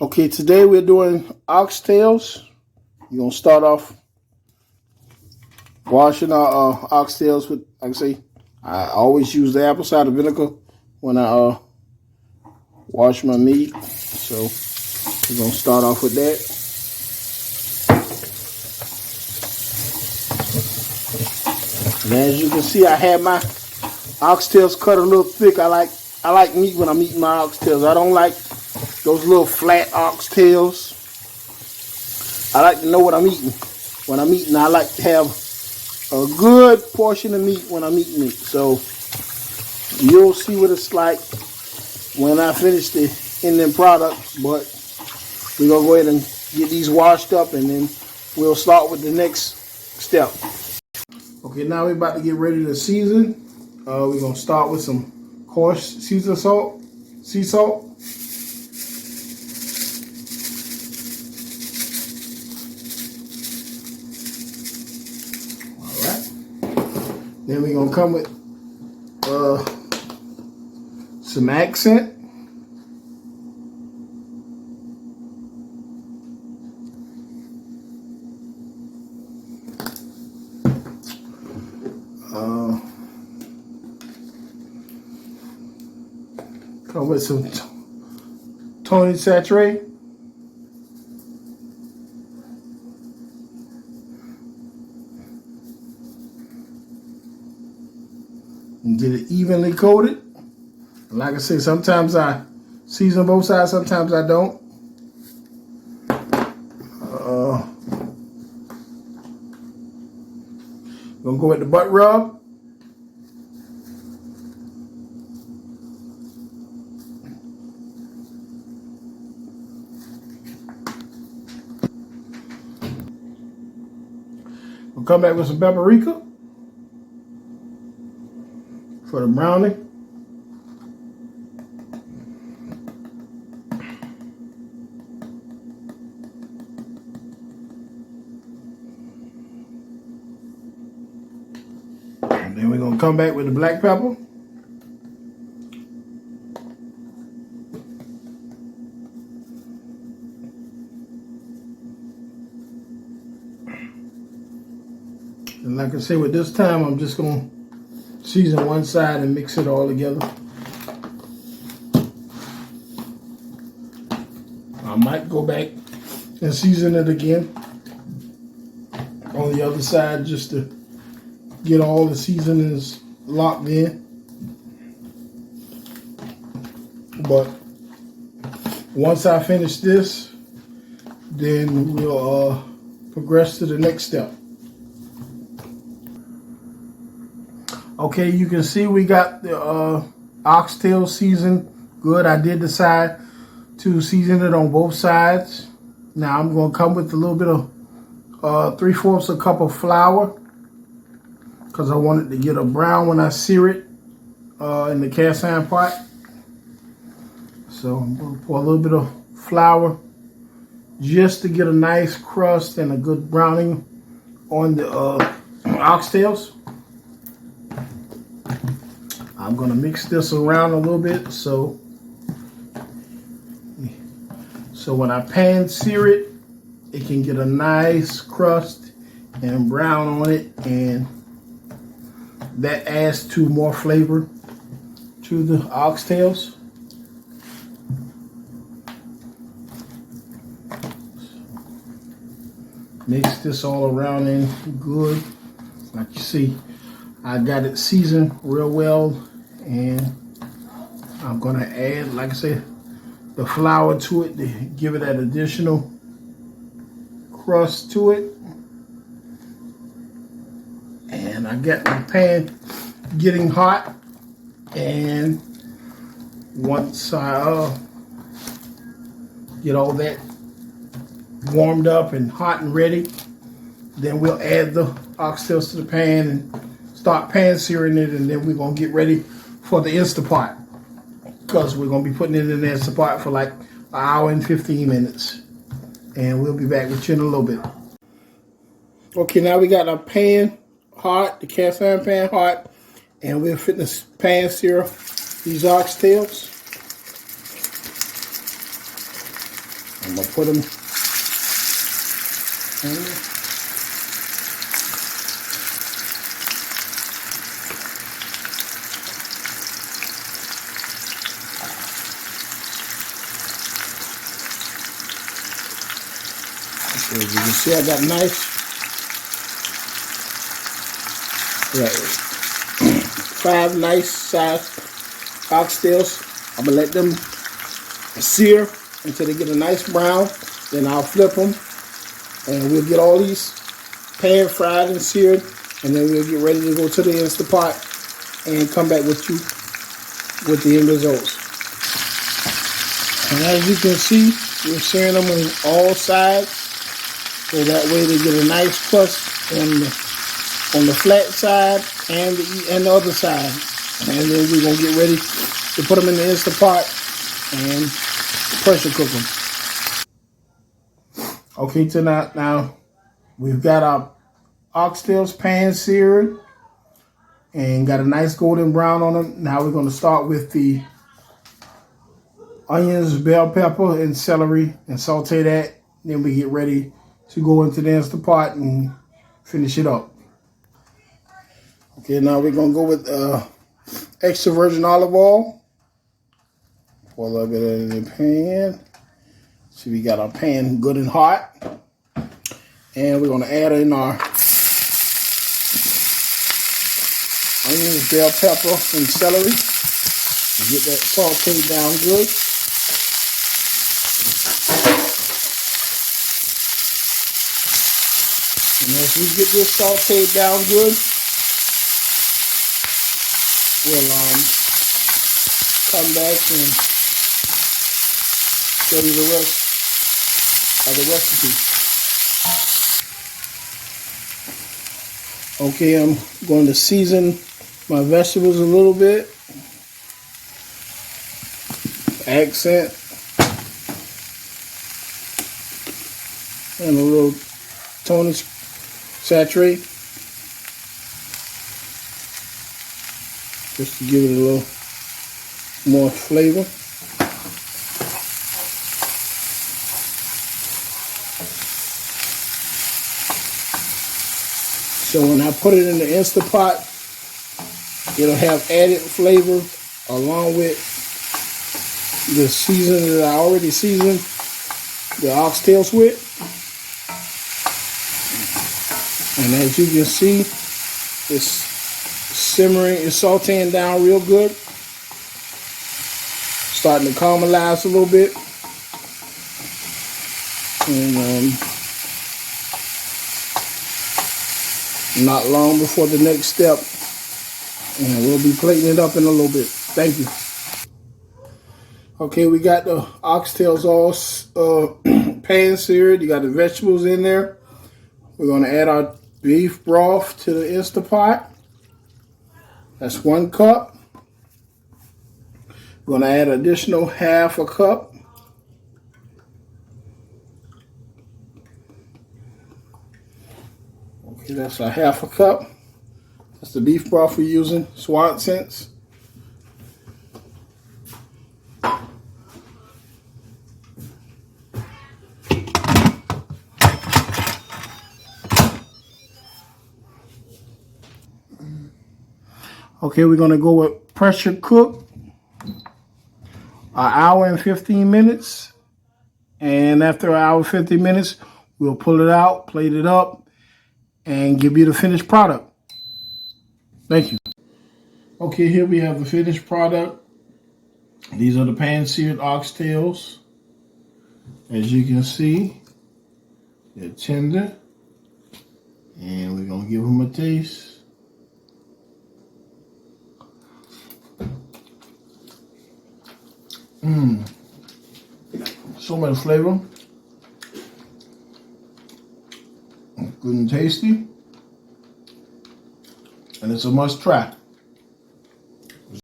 Okay, today we're doing oxtails. You're gonna start off washing our oxtails with, like I say, I always use the apple cider vinegar when I wash my meat. So we're gonna start off with that. And as you can see, I had my oxtails cut a little thick. I like meat when I'm eating my oxtails. I don't like those little flat oxtails. I like to know what I'm eating. When I'm eating, I like to have a good portion of meat when I'm eating it. So you'll see what it's like when I finish the end products. But we're going to go ahead and get these washed up, and then we'll start with the next step. Okay, now we're about to get ready to season. We're going to start with some coarse sea salt. Then we're going to come with some accent. Come with some Tony Saturate. And get it evenly coated. Like I say, sometimes I season both sides, sometimes I don't. Gonna go with the butt rub. We'll come back with some paprika for the browning. And then we're gonna come back with the black pepper. And like I say, with this time, I'm just gonna season one side and mix it all together. I might go back and season it again on the other side just to get all the seasonings locked in. But once I finish this, then we'll progress to the next step. Okay, you can see we got the oxtail seasoned good. I did decide to season it on both sides. Now I'm going to come with a little bit of 3/4 cup of flour, because I wanted to get a brown when I sear it in the cast iron pot. So I'm going to pour a little bit of flour just to get a nice crust and a good browning on the oxtails. I'm going to mix this around a little bit so when I pan sear it, it can get a nice crust and brown on it, and that adds to more flavor to the oxtails. Mix this all around in good. Like you see, I got it seasoned real well, and I'm gonna add, like I said, the flour to it to give it that additional crust to it. And I got my pan getting hot, and once I get all that warmed up and hot and ready, then we'll add the oxtails to the pan and start pan searing it, and then we're gonna get ready for the Instapot, because we're gonna be putting it in the Instapot for like an hour and 15 minutes. And we'll be back with you in a little bit. Okay, now we got our pan hot, the cast iron pan hot, and we're fitting this pan sear these oxtails. I'm gonna put them in there. So as you can see, I got five nice sized oxtails. I'm gonna let them sear until they get a nice brown. Then I'll flip them, and we'll get all these pan fried and seared, and then we'll get ready to go to the Instapot and come back with you with the end results. And as you can see, we're searing them on all sides, so that way they get a nice crust on the flat side and the other side. And then we're gonna get ready to put them in the Instapot and pressure cook them. Okay, tonight now we've got our oxtails pan seared and got a nice golden brown on them. Now we're gonna start with the onions, bell pepper, and celery and saute that. Then we get ready to go into the Instapot and finish it up. Okay, now we're gonna go with extra virgin olive oil. Pour a little bit in the pan. So we got our pan good and hot. And we're gonna add in our onions, bell pepper, and celery. Get that sauteed down good. And as we get this sauteed down good, we'll come back and show you the rest of the recipe. Okay, I'm going to season my vegetables a little bit. Accent. And a little Tony saturate. Just to give it a little more flavor. So when I put it in the Instapot, it'll have added flavor along with the seasoning that I already seasoned the oxtails with. And as you can see, it's simmering, it's sauteing down real good. Starting to caramelize a little bit. And not long before the next step. And we'll be plating it up in a little bit. Thank you. Okay, we got the oxtails all pan seared. You got the vegetables in there. We're going to add our beef broth to the Instapot. That's 1 cup. We're going to add additional half a cup. Okay, that's a half a cup. That's the beef broth we're using, Swanson's. Okay, we're going to go with pressure cook, 1 hour and 15 minutes. And after 1 hour and 15 minutes, we'll pull it out, plate it up, and give you the finished product. Thank you. Okay, here we have the finished product. These are the pan-seared oxtails. As you can see, they're tender. And we're going to give them a taste. So much flavor. Good and tasty. And it's a must try.